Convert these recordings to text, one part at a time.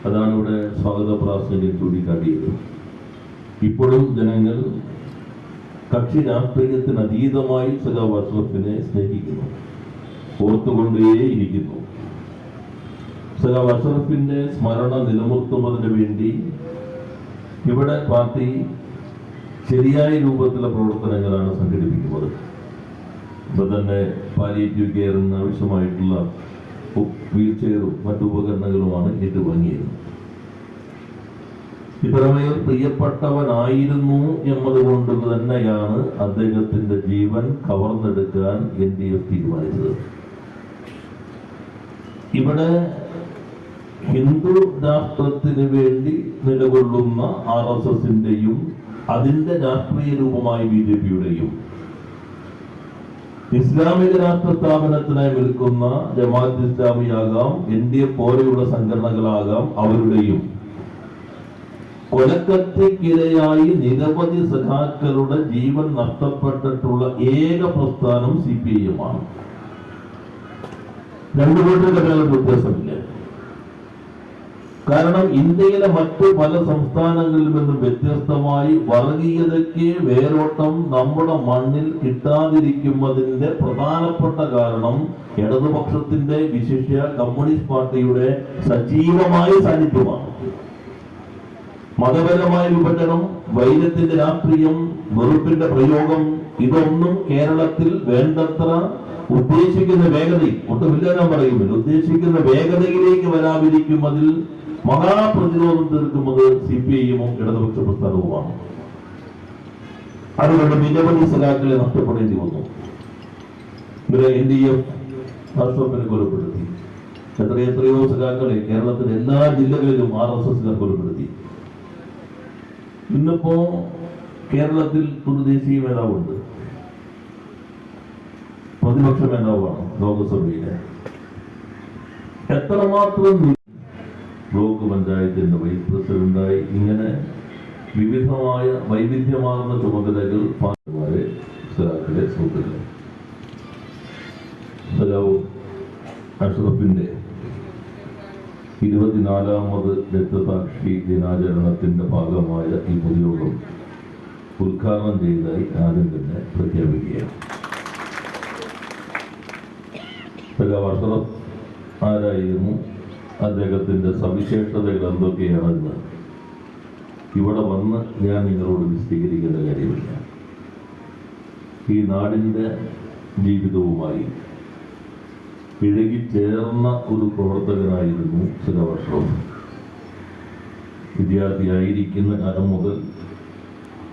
അതാണ് ഇവിടെ സ്വാഗത പ്രാസംഗികൻ ചൂണ്ടിക്കാട്ടിയത്. ഇപ്പോഴും ജനങ്ങൾ കക്ഷി രാഷ്ട്രീയത്തിന് അതീതമായി സഖാവ് അഷ്റഫിനെ സ്നേഹിക്കുന്നു, ഓർത്തുകൊണ്ടേയിരിക്കുന്നു. സഖാവ് അഷ്റഫിന്റെ സ്മരണ നിലനിർത്തുന്നതിന് വേണ്ടി ഇവിടെ പാർട്ടി ശരിയായ രൂപത്തിലുള്ള പ്രവർത്തനങ്ങളാണ് സംഘടിപ്പിക്കുന്നത്. ഇപ്പൊ തന്നെ പാലിയേറ്റീവ് കെയറിന് ആവശ്യമായിട്ടുള്ള വീൽ ചെയറും മറ്റു ഉപകരണങ്ങളുമാണ് ഏറ്റുവാങ്ങിയത്. ഇത്രമേൽ പ്രിയപ്പെട്ടവനായിരുന്നു എന്നതുകൊണ്ട് തന്നെയാണ് അദ്ദേഹത്തിന്റെ ജീവൻ കവർന്നെടുക്കാൻ LDF തീരുമാനിച്ചത്. ഇവിടെ ഹിന്ദു രാഷ്ട്രത്തിന് വേണ്ടി നിലകൊള്ളുന്ന RSSന്റെയും അതിന്റെ രാഷ്ട്രീയ രൂപമായ BJPയുടെയും ഇസ്ലാമിക രാഷ്ട്ര സ്ഥാപനത്തിനായി നിൽക്കുന്ന ജമാഅത്ത് ഇസ്ലാമിയാകാം, NDF പോലെയുള്ള സംഘടനകളാകാം, അവരുടെയും കൊലക്കത്തിക്കിരയായി നിരവധി സഖാക്കളുടെ ജീവൻ നഷ്ടപ്പെട്ടിട്ടുള്ള ഏക പ്രസ്ഥാനം CPIM ആണ്. രണ്ടുപേരുടെ വ്യത്യാസമില്ല. കാരണം ഇന്ത്യയിലെ മറ്റു പല സംസ്ഥാനങ്ങളിൽ നിന്നും വ്യത്യസ്തമായി വർഗീയതയ്ക്ക് വേരോട്ടം നമ്മുടെ മണ്ണിൽ കിട്ടാതിരിക്കുന്നതിന്റെ പ്രധാനപ്പെട്ട കാരണം ഇടതുപക്ഷത്തിന്റെ, വിശിഷ്യ കമ്മ്യൂണിസ്റ്റ് പാർട്ടിയുടെ സജീവമായ സാന്നിധ്യമാണ്. മതപരമായ വിഭജനം, വൈരത്തിന്റെ രാഷ്ട്രീയം, വെറുപ്പിന്റെ പ്രയോഗം, ഇതൊന്നും കേരളത്തിൽ വേണ്ടത്ര ഉദ്ദേശിക്കുന്ന വേഗതയിൽ, ഒട്ടുമില്ല ഞാൻ പറയുന്നില്ല, ഉദ്ദേശിക്കുന്ന വേഗതയിലേക്ക് വരാതിരിക്കുന്നതിൽ മഹാപ്രതിരോധം തീർക്കുന്നത് CPIM-ഉം ഇടതുപക്ഷ പ്രസ്ഥാനവുമാണ്. അതുകൊണ്ട് നിരവധി സഖാക്കളെ നഷ്ടപ്പെടേണ്ടി വന്നു. ഇവരെ LDF അഷ്റഫിനെ കൊലപ്പെടുത്തി. എത്രയോ സഖാക്കളെ കേരളത്തിലെ എല്ലാ ജില്ലകളിലും RSSകാർ കൊലപ്പെടുത്തി. ഇന്നിപ്പോ കേരളത്തിൽ ഒരു ദേശീയ നേതാവുണ്ട്, പ്രതിപക്ഷ നേതാവാണ് ലോകസഭയിലെ. എത്രമാത്രം ബ്ലോക്ക് പഞ്ചായത്തിന്റെ വൈസ് പ്രസിഡന്റായി ഇങ്ങനെ വിവിധമായ വൈവിധ്യമാർന്ന ചുമതലകൾ പാർട്ടിമാരെ സഖാക്കളെ സുഹൃത്തുക്കളെ. സഖാവ് അഷ്റഫിന്റെ 24ാമത് രക്തസാക്ഷി ദിനാചരണത്തിന്റെ ഭാഗമായ ഈ പൊതുയോഗം ഉദ്ഘാടനം ചെയ്തതായി ആദ്യം തന്നെ പ്രഖ്യാപിക്കുകയാണ്. സഖാവ് അഷ്റഫ് ആരായിരുന്നു, അദ്ദേഹത്തിന്റെ സവിശേഷതകൾ എന്തൊക്കെയാണെന്ന് ഇവിടെ വന്ന് ഞാൻ നിങ്ങളോട് വിശദീകരിക്കേണ്ട കാര്യമില്ല. ഈ നാടിന്റെ ജീവിതവുമായി ഇഴകിച്ചേർന്ന ഒരു പ്രവർത്തകനായിരുന്നു സഖാവ് അഷ്റഫ്. വിദ്യാർത്ഥിയായിരിക്കുന്ന കാലം മുതൽ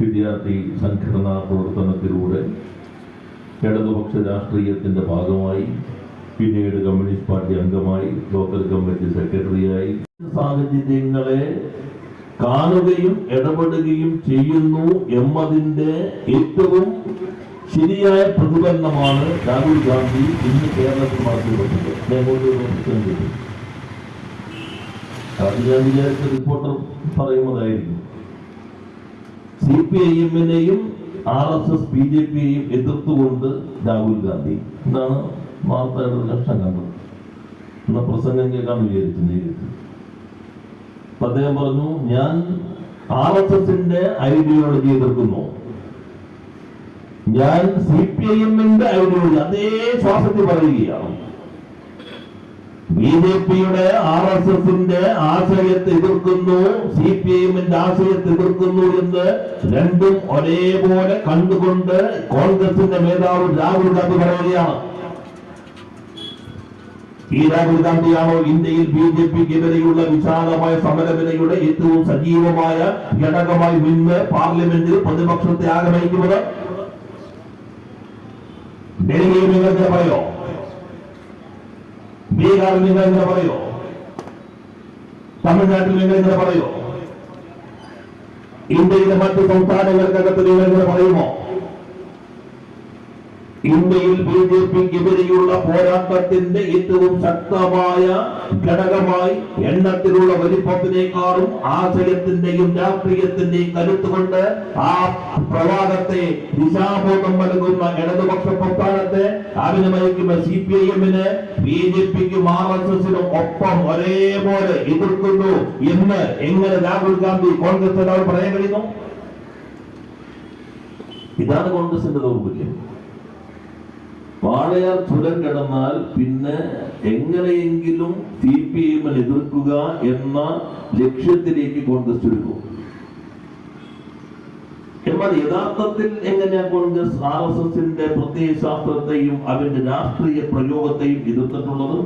വിദ്യാർത്ഥി സംഘടനാ പ്രവർത്തനത്തിലൂടെ ഇടതുപക്ഷ രാഷ്ട്രീയത്തിന്റെ ഭാഗമായി, പിന്നീട് കമ്മ്യൂണിസ്റ്റ് പാർട്ടി അംഗമായി, ലോക്കൽ കമ്മിറ്റി സെക്രട്ടറിയായി സാഹചര്യങ്ങളെ കാണുകയും ഇടപെടുകയും ചെയ്യുന്നു എന്നതിന്റെ ഏറ്റവും ശരിയായ പ്രതിഫലനമാണ് രാഹുൽ ഗാന്ധി ഇന്ന് കേരളത്തിൽ നടത്തിയിട്ടുള്ളത്. രാഹുൽ ഗാന്ധിയെ റിപ്പോർട്ടർ പറയുന്നതായിരിക്കും CPIM-നെയും RSS BJP-യെയും എതിർത്തുകൊണ്ട് രാഹുൽ ഗാന്ധി എന്നാണ് വാർത്തയുടെ ലക്ഷ്യം കണ്ടത്. എന്ന പ്രസംഗം കേൾക്കാന്ന് വിചാരിച്ചു നേരിട്ട്. അദ്ദേഹം പറഞ്ഞു, ഞാൻ RSSന്റെ ഐഡിയോളജി എതിർക്കുന്നു, ഞാൻ CPIM-ന്റെ ഐഡിയോളജി അതേ ശ്വാസത്തിൽ പറയുകയാണ്. BJP-യുടെ RSSന്റെ ആശയത്തെ എതിർക്കുന്നു, CPIM-ന്റെ ആശയത്തെ എതിർക്കുന്നു എന്ന് രണ്ടും ഒരേപോലെ കണ്ടുകൊണ്ട് കോൺഗ്രസിന്റെ നേതാവ് രാഹുൽ ഗാന്ധി പറയുകയാണ്. ഈ രാഹുൽ ഗാന്ധിയാണോ ഇന്ത്യയിൽ BJP-ക്കെതിരെയുള്ള വിശാലമായ സമരവിലയുടെ ഏറ്റവും സജീവമായ ഘടകമായി നിന്ന് പാർലമെന്റിൽ പ്രതിപക്ഷത്തെ ആഗ്രഹിക്കുന്നത്? ഡൽഹിയിൽ നിങ്ങൾ എങ്ങനെ പറയോ? ബീഹാറിൽ നിങ്ങൾ എങ്ങനെ പറയോ? തമിഴ്നാട്ടിൽ നിങ്ങൾ എങ്ങനെ പറയോ? ഇന്ത്യയിലെ മറ്റു സംസ്ഥാനങ്ങൾക്കകത്ത് നിങ്ങൾ എങ്ങനെ പറയുമോ? ഇന്ത്യയിൽ BJPക്കെതിരെയുള്ള പോരാട്ടത്തിന്റെ ഏറ്റവും ശക്തമായ ഘടകമായി എണ്ണത്തിലുള്ള വലിപ്പത്തിനേക്കാളും ആശയത്തിന്റെയും രാഷ്ട്രീയത്തിന്റെയും കരുത്തുകൊണ്ട് ആ പ്രവാദത്തെ ദിശാബോധം നൽകുന്ന ഇടതുപക്ഷ പ്രസ്ഥാനത്തെ അഭിനയിക്കുന്ന CPIM-ന് BJPക്കും RSSനും ഒപ്പം ഒരേപോലെ എതിർക്കുന്നു എന്ന് എങ്ങനെ രാഹുൽ ഗാന്ധി കോൺഗ്രസ് പറയാൻ കഴിയുന്നു? ഇതാണ് കോൺഗ്രസിന്റെ ദൗർബല്യം. വാളയാർ ചുരം കടന്നാൽ പിന്നെ എങ്ങനെയെങ്കിലും CPIM-നെ എതിർക്കുക എന്ന ലക്ഷ്യത്തിലേക്ക് കോൺഗ്രസ് ചുരുക്കും. എന്നാൽ യഥാർത്ഥത്തിൽ എങ്ങനെയാ കോൺഗ്രസ് RSSന്റെ പ്രത്യയശാസ്ത്രത്തെയും അവന്റെ രാഷ്ട്രീയ പ്രയോഗത്തെയും എതിർത്തിട്ടുള്ളത്?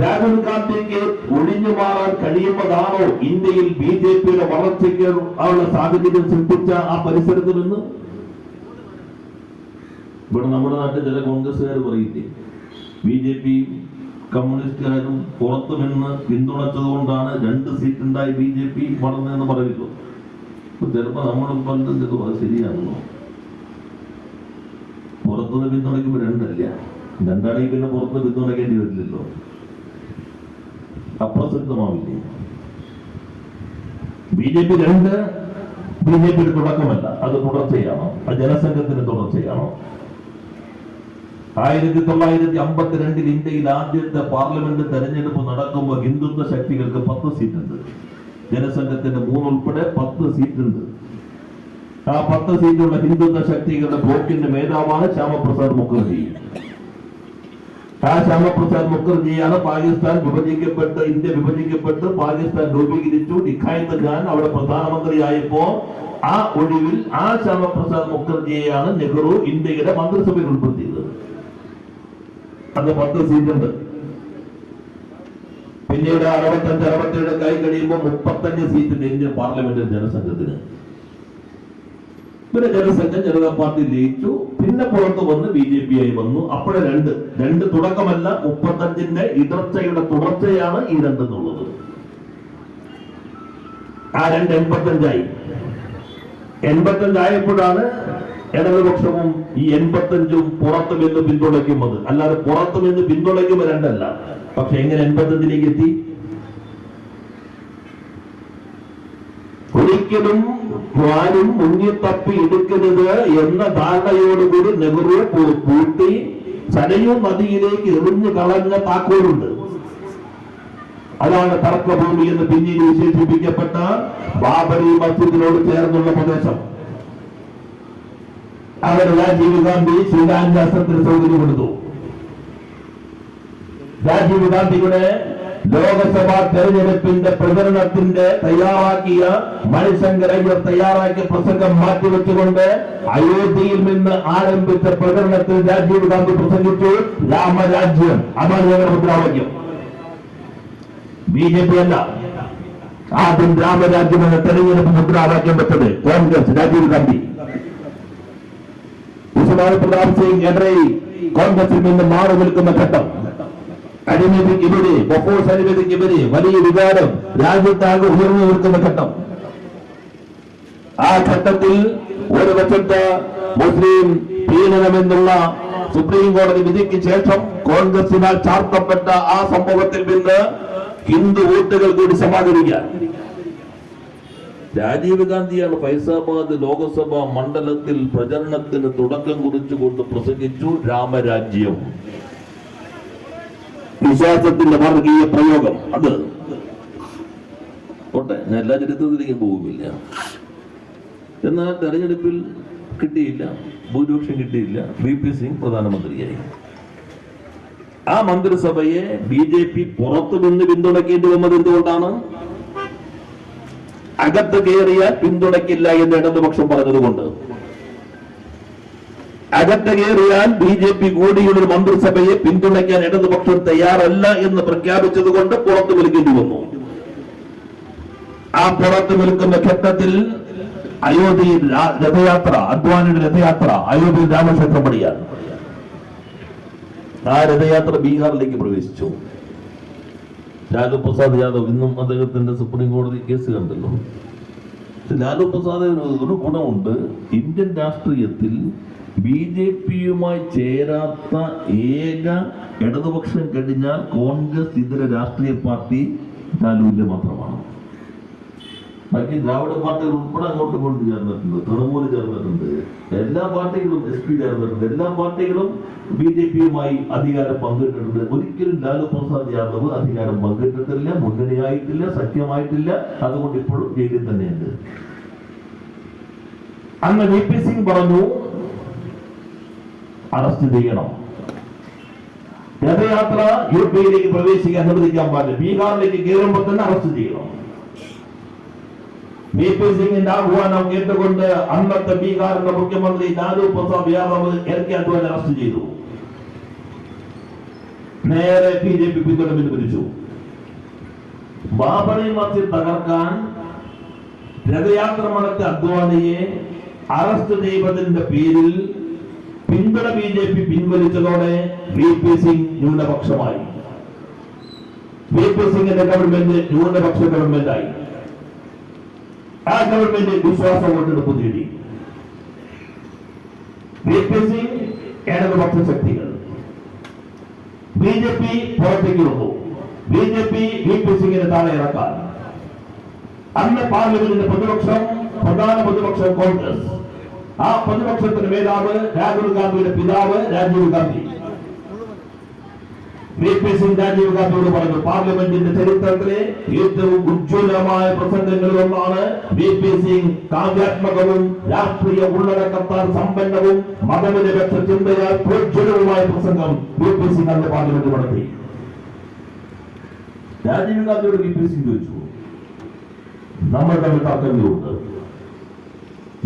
രാഹുൽ ഗാന്ധിക്ക് ഒഴിഞ്ഞു മാറാൻ കഴിയുന്നതാണോ ഇന്ത്യയിൽ BJPയുടെ വളർച്ചയ്ക്ക് ഉള്ള സാഹചര്യം സൃഷ്ടിച്ച ആ പരിസരത്തിൽ നിന്ന്? ഇവിടെ നമ്മുടെ നാട്ടിൽ ചില കോൺഗ്രസ്സുകാർ പറയില്ലേ, BJP കമ്മ്യൂണിസ്റ്റുകാരും പുറത്തു നിന്ന് പിന്തുണച്ചത് കൊണ്ടാണ് 2 സീറ്റ് ഉണ്ടായി BJP വളർന്നതെന്ന് പറയുന്നു. ചിലപ്പോ നമ്മൾ പലതും ചെറുപ്പം അത് ശരിയാണല്ലോ. പുറത്തുനിന്ന് പിന്തുണയ്ക്കുമ്പോൾ 2 അല്ല, 2 ആണെങ്കിൽ പിന്നെ പുറത്തുനിന്ന് പിന്തുണയ്ക്കേണ്ടി വരില്ലല്ലോ, അപ്രസക്തമാവില്ലേ. BJP 2 BJPയുടെ തുടക്കമല്ല, അത് തുടർച്ചയാണോ? അത് ജനസംഘത്തിന്റെ തുടർച്ചയാണോ? 1952 ഇന്ത്യയിൽ ആദ്യത്തെ പാർലമെന്റ് തെരഞ്ഞെടുപ്പ് നടക്കുമ്പോൾ ഹിന്ദുത്വ ശക്തികൾക്ക് 10 സീറ്റുണ്ട്. ജനസംഘത്തിന്റെ 3 ഉൾപ്പെടെ 10 സീറ്റുണ്ട്. ആ 10 സീറ്റുള്ള ഹിന്ദുത്വ ശക്തികളുടെ ബ്ലോക്കിന്റെ മേധാവാണ് ശ്യാമപ്രസാദ് മുഖർജി. ആ ശ്യാമപ്രസാദ് മുഖർജിയാണ് പാകിസ്ഥാൻ വിഭജിക്കപ്പെട്ട്, ഇന്ത്യ വിഭജിക്കപ്പെട്ട് പാകിസ്ഥാൻ രൂപീകരിച്ചു. ലിഖായത്ത് ഖാൻ അവിടെ പ്രധാനമന്ത്രിയായപ്പോ ആ ഒഴിവിൽ ആ ശ്യാമപ്രസാദ് മുഖർജിയെയാണ് നെഹ്റു ഇന്ത്യയുടെ മന്ത്രിസഭയിൽ ഉൾപ്പെടുത്തിയത്. അത് 10 സീറ്റുണ്ട്. പിന്നീട് 65-67 കൈ കഴിയുമ്പോൾ 35 സീറ്റുണ്ട് ഇന്ത്യൻ പാർലമെന്റിൽ ജനസംഘത്തിന്. പിന്നെ ജനസംഘം ജനതാ പാർട്ടി ലയിച്ചു. പിന്നെ പുറത്തു വന്ന് BJP ആയി വന്നു. അപ്പോഴേ 2 തുടക്കമല്ല, 35ന്റെ ഇടർച്ചയുടെ തുടർച്ചയാണ് ഈ 2 എന്നുള്ളത്. ആ 2 85 ആയി. 85 ആയപ്പോഴാണ് ഇടതുപക്ഷവും ഈ 85ഉം പുറത്തു നിന്ന് പിന്തുണയ്ക്കുന്നത്. അല്ലാതെ പുറത്തു നിന്ന് പിന്തുണയ്ക്കുമ്പോൾ 2 അല്ല. പക്ഷെ എങ്ങനെ 85ലേക്ക് എത്തി? ഒരിക്കലും വാനും മുങ്ങിത്തപ്പി എടുക്കരുത് എന്ന ധാരണയോടുകൂടി നെഹ്റു പൂട്ടി സരയൂ നദിയിലേക്ക് എറിഞ്ഞു കളഞ്ഞ താക്കോലുണ്ട്. അതാണ് തർക്കഭൂമി എന്ന് പിന്നീട് വിശേഷിപ്പിക്കപ്പെട്ട ബാബരി മസ്ജിദിനോട് ചേർന്നുള്ള പ്രദേശം. അവർ രാജീവ് ഗാന്ധി ശിലാന്യാസത്തിന് സൗകര്യം കൊടുത്തു. രാജീവ് ഗാന്ധിയുടെ ലോകസഭാ തെരഞ്ഞെടുപ്പിന്റെ പ്രചരണത്തിന്റെ തയ്യാറാക്കിയ മണിശങ്കർ അയ്യർ തയ്യാറാക്കിയ പ്രസംഗം മാറ്റിവെച്ചുകൊണ്ട് അയോധ്യയിൽ നിന്ന് ആരംഭിച്ച പ്രചരണത്തിൽ രാജീവ് ഗാന്ധി പ്രസംഗിച്ചു, രാമരാജ്യം. അതാണ് ഞങ്ങളുടെ മുദ്രാവാക്യം. BJP അല്ല. ആദ്യം രാമരാജ്യം എന്ന തെരഞ്ഞെടുപ്പ് മുദ്രാവാക്യം വെച്ചത് കോൺഗ്രസ്, രാജീവ് ഗാന്ധി. ഉസ്മാൻ പ്രതാപ് സിംഗ് എഡ്രൈ കോൺഗ്രസിൽ നിന്ന് മാറി നിൽക്കുന്ന ഘട്ടം. അഴിമതിക്കെതിരെ, ബൊഫോഴ്സ് അഴിമതിക്കെതിരെ വലിയ വികാരം രാജ്യത്താകെ ഉയർന്നു നിൽക്കുന്ന ഘട്ടം. ആ ഘട്ടത്തിൽ ഒരു വശത്ത് മുസ്ലിം പീഡനമെന്നുള്ള സുപ്രീം കോടതി വിധിക്ക് ശേഷം കോൺഗ്രസിനാൽ ചാർത്തപ്പെട്ട ആ സംഭവത്തിൽ നിന്ന് ഹിന്ദു വോട്ടുകൾ കൂടി സമാഹരിക്കാൻ രാജീവ് ഗാന്ധിയാണ് ഫൈസാബാദ് ലോകസഭാ മണ്ഡലത്തിൽ പ്രചരണത്തിന് തുടക്കം കുറിച്ചുകൊണ്ട് പ്രസംഗിച്ചു, രാമരാജ്യം, വിശ്വാസത്തിന്റെ വർഗീയ പ്രയോഗം. അത് ഓട്ടെ, ഞാൻ എല്ലാ ചരിത്രത്തിലേക്കും പോകുന്നില്ല. എന്നാൽ തെരഞ്ഞെടുപ്പിൽ കിട്ടിയില്ല, ഭൂരിപക്ഷം കിട്ടിയില്ല. VP സിംഗ് പ്രധാനമന്ത്രിയായി. ആ മന്ത്രിസഭയെ BJP പുറത്തു നിന്ന് പിന്തുണയ്ക്കേണ്ടി വന്നത് എന്തുകൊണ്ടാണ്? അകത്ത് കയറിയാൽ പിന്തുണയ്ക്കില്ല എന്ന് ഇടതുപക്ഷം പറഞ്ഞതുകൊണ്ട്. അകത്ത് കയറിയാൽ BJP കൂടിയുള്ള ഒരു മന്ത്രിസഭയെ പിന്തുണയ്ക്കാൻ ഇടതുപക്ഷം തയ്യാറല്ല എന്ന് പ്രഖ്യാപിച്ചത് കൊണ്ട് പുറത്തു വിളിക്കേണ്ടി വന്നു. ആ പുറത്തു നിൽക്കുന്ന ഘട്ടത്തിൽ അയോധ്യയിൽ രഥയാത്ര, അദ്വാനിയുടെ രഥയാത്ര അയോധ്യയിൽ രാമക്ഷേത്രം പണിയാണ്. ആ രഥയാത്ര ബീഹാറിലേക്ക് പ്രവേശിച്ചു. ലാലു പ്രസാദ് യാദവ്, ഇന്നും അദ്ദേഹത്തിന്റെ സുപ്രീം കോടതി കേസ് കണ്ടല്ലോ. ലാലു പ്രസാദിന് ഒരു ഗുണമുണ്ട്. ഇന്ത്യൻ രാഷ്ട്രീയത്തിൽ BJP-യുമായി ചേരാത്ത ഏക ഇടതുപക്ഷം കഴിഞ്ഞാൽ കോൺഗ്രസ് ഇതര രാഷ്ട്രീയ പാർട്ടി ലാലുവിന്റെ മാത്രമാണ്. ബാക്കി ദ്രാവിഡ പാർട്ടികൾ ഉൾപ്പെടെ അങ്ങോട്ടും ഇങ്ങോട്ടും ചേർന്നിട്ടുണ്ട്, തൃണമൂല് ചേർന്നിട്ടുണ്ട്, എല്ലാ പാർട്ടികളും SP ചേർന്നിട്ടുണ്ട്, എല്ലാ പാർട്ടികളും BJP-യുമായി അധികാരം പങ്കിട്ടിട്ടുണ്ട്. ഒരിക്കലും ലാലു പ്രസാദ് യാദവ് അധികാരം പങ്കിട്ടിട്ടില്ല, മുന്നണിയായിട്ടില്ല, സഖ്യമായിട്ടില്ല. അതുകൊണ്ട് ഇപ്പോഴും ജയിലിൽ തന്നെയുണ്ട്. അന്ന് VP സിംഗ് പറഞ്ഞു അറസ്റ്റ് ചെയ്യണം, രഥയാത്ര UP-യിലേക്ക് പ്രവേശിക്കാൻ അനുവദിക്കാൻ പാടില്ല, ബീഹാറിലേക്ക് കയറുമ്പോൾ തന്നെ അറസ്റ്റ് ചെയ്യണം. VP സിംഗിന്റെ ആഹ്വാനം കേട്ടുകൊണ്ട് അന്നത്തെ ബീഹാറിന്റെ മുഖ്യമന്ത്രി ലാലു പ്രസാദ് യാദവ് LK അദ്വാനി അറസ്റ്റ് ചെയ്തു. നേരെ BJP പിന്തുണ പിൻവലിച്ചു. ബാബറി മസ്ജിദ് തകർക്കാൻ രഥയാത്ര നടത്തിയ അദ്വാനിയെ അറസ്റ്റ് ചെയ്തതിന്റെ പേരിൽ പിന്തുണ BJP പിൻവലിച്ചതോടെ VP സിംഗ് ന്യൂനപക്ഷമായി. VP സിംഗിന്റെ ഗവൺമെന്റ് ന്യൂനപക്ഷ ഗവൺമെന്റായി. ആ ഗവൺമെന്റ് വിശ്വാസ വോട്ടെടുപ്പ് നേടി. VP സിംഗ് ഇടതുപക്ഷ ശക്തികൾ, BJP പുറത്തേക്ക് വന്നു. BJP VP സിംഗിനെ താഴെ ഇറക്കാൻ. അന്ന് പാർലമെന്റിന്റെ പ്രധാന പ്രതിപക്ഷം കോൺഗ്രസ്. ആ പ്രതിപക്ഷത്തിന്റെ മേധാവ് രാഹുൽ ഗാന്ധിയുടെ പിതാവ് രാജീവ് ഗാന്ധി. VP സിംഗ് രാജീവ് ഗാന്ധിയോട് പറഞ്ഞു, പാർലമെന്റിന്റെ ചരിത്രത്തിലെ ഏറ്റവും ഉജ്ജ്വലമായ പ്രസംഗങ്ങളിൽ ഒന്നാണ് VP സിംഗ് കാവ്യാത്മകവും രാഷ്ട്രീയ ഉള്ളടക്കത്താൽ സമ്പന്നവും മതനിരപേക്ഷ ചിന്തയാൽ പ്രോജ്വലവുമായ പ്രസംഗം VP സിംഗ് അന്ന് പാർലമെന്റ് നടത്തി. രാജീവ് ഗാന്ധിയോട് VP സിംഗ് ചോദിച്ചു, നമ്മൾ തമ്മിൽ തർക്കങ്ങളുണ്ട്,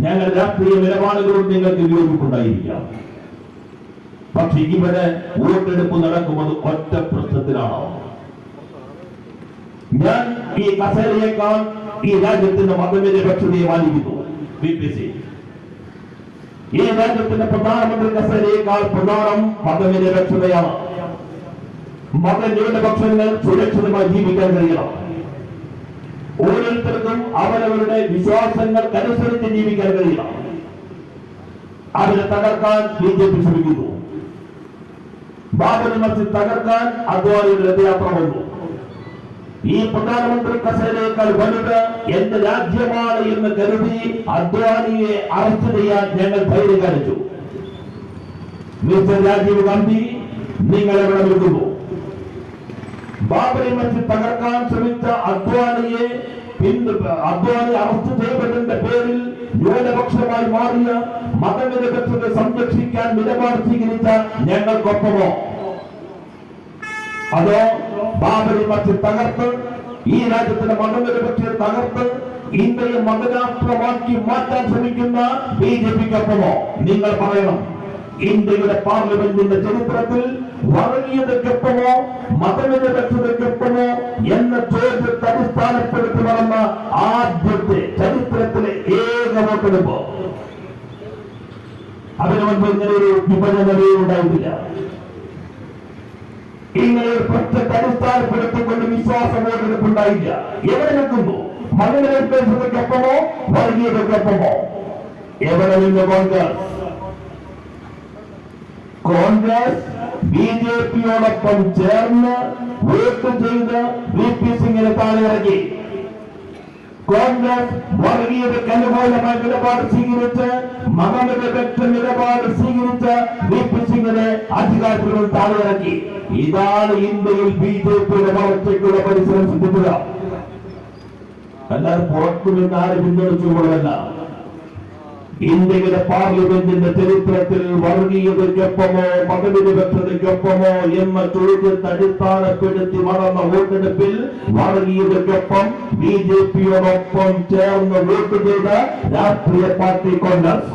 ഞങ്ങൾ രാഷ്ട്രീയ നിലപാടുകളോട് നിങ്ങൾക്ക് വിയോജിപ്പുണ്ടായിരിക്കാം, പക്ഷെ ഇവിടെ വോട്ടെടുപ്പ് നടക്കുന്നത് ഒറ്റ പ്രശ്നത്തിലാണോ? ഞാൻ ഈ കസേരയേക്കാൾ ഈ രാജ്യത്തിന്റെ മതനിരപേക്ഷതയെ മാനിക്കുന്നു. VP സിംഗ്, ഈ രാജ്യത്തിന്റെ പ്രധാനമന്ത്രി കസേരയേക്കാൾ പ്രധാനം മതനിരപേക്ഷതയാണ്. മതന്യൂനപക്ഷങ്ങൾ സുരക്ഷിതമായി ജീവിക്കാൻ കഴിയണം. ഓരോരുത്തർക്കും അവരവരുടെ വിശ്വാസങ്ങൾക്കനുസരിച്ച് ജീവിക്കാൻ കഴിയണം. അതിനെ തകർക്കാൻ BJP ശ്രമിക്കുന്നു. ബാബറി മസ്ജിദ് തകർക്കാൻ അദ്വാനിയുടെ രഥയാത്ര വന്നു. ഈ പ്രധാനമന്ത്രി കസേരയേക്കാൾ വലുത് എന്റെ രാജ്യമാണ് എന്ന് കരുതി അദ്വാനിയെ അറസ്റ്റ് ചെയ്യാൻ ഞങ്ങൾ ധൈര്യം കാണിച്ചു. മിസ്റ്റർ രാജീവ് ഗാന്ധി, നിങ്ങൾ എവിടെ നിൽക്കുന്നു? ബാബറി മസ്ജിദ് തകർക്കാൻ ശ്രമിച്ച അദ്വാനി അറസ്റ്റ് ചെയ്യപ്പെട്ടതിന്റെ പേരിൽ ന്യൂനപക്ഷമായി മാറിയ മതനിരപേക്ഷത്തെ സംരക്ഷിക്കാൻ നിലപാട് സ്വീകരിച്ച ഞങ്ങൾക്കൊപ്പമോ, അതോ ബാബറി മസ്ജിദ് തകർത്ത് ഈ രാജ്യത്തിന്റെ മതനിരപേക്ഷത്തെ തകർത്ത് ഇന്ത്യയെ മതരാഷ്ട്രമാക്കി മാറ്റാൻ ശ്രമിക്കുന്ന BJP-ക്കൊപ്പമോ? നിങ്ങൾ പറയണം. ഇന്ത്യയുടെ പാർലമെന്റിന്റെ ചരിത്രത്തിൽ വർഗീയതയ്ക്കൊപ്പമോ മതനിരപേക്ഷതയ്ക്കൊപ്പമോ എന്ന ചോദ്യത്തെ അടിസ്ഥാനപ്പെടുത്തി നടന്ന ആദ്യത്തെ ചരിത്രത്തിലെ ഏക വോട്ടെടുപ്പ്. അതിനു മുൻപ് ഇങ്ങനെ ഒരു വിഭജനമേ ഉണ്ടായിട്ടില്ല. ഇങ്ങനെ ഒരു പ്രശ്നത്തെ അടിസ്ഥാനപ്പെടുത്തിക്കൊണ്ട് വിശ്വാസ വോട്ടെടുപ്പ് ഉണ്ടായില്ല. എവിടെ നിൽക്കുന്നു? മതനിരപേക്ഷതയ്ക്കൊപ്പമോ വർഗീയതയ്ക്കൊപ്പമോ? എവിടെ നിന്ന് കോൺഗ്രസ് BJP-യോടൊപ്പം ചേർന്ന് വോട്ട് ചെയ്ത് VP സിംഗിനെ താഴെ ഇറക്കി. കോൺഗ്രസ് വർഗീയതയ്ക്ക് അനുകൂലമായ നിലപാട് സ്വീകരിച്ച് മതനിരപേക്ഷ നിലപാട് സ്വീകരിച്ച് VP സിംഗിനെ അധികാരത്തിൽ താഴെ ഇറക്കി. ഇതാണ് ഇന്ത്യയിൽ BJP-യുടെ വളർച്ചയ്ക്കുള്ള പരിശ്രമം സിദ്ധിക്കുക. അല്ലാതെ പുറത്തു നിന്ന് ആര് പിന്തുണച്ചുകൊള്ളല്ല. ഇന്ത്യയുടെ പാർലമെന്റിന്റെ ചരിത്രത്തിൽ വർഗീയതയ്ക്കൊപ്പമോ മതനിരപേക്ഷതയ്ക്കൊപ്പമോ എന്ന ചോദ്യത്തെ അടിസ്ഥാനപ്പെടുത്തി നടന്ന വോട്ടെടുപ്പിൽ വർഗീയതയ്ക്കൊപ്പം BJP-യോടൊപ്പം ചേർന്ന് വോട്ട് ചെയ്ത രാഷ്ട്രീയ പാർട്ടി കോൺഗ്രസ്.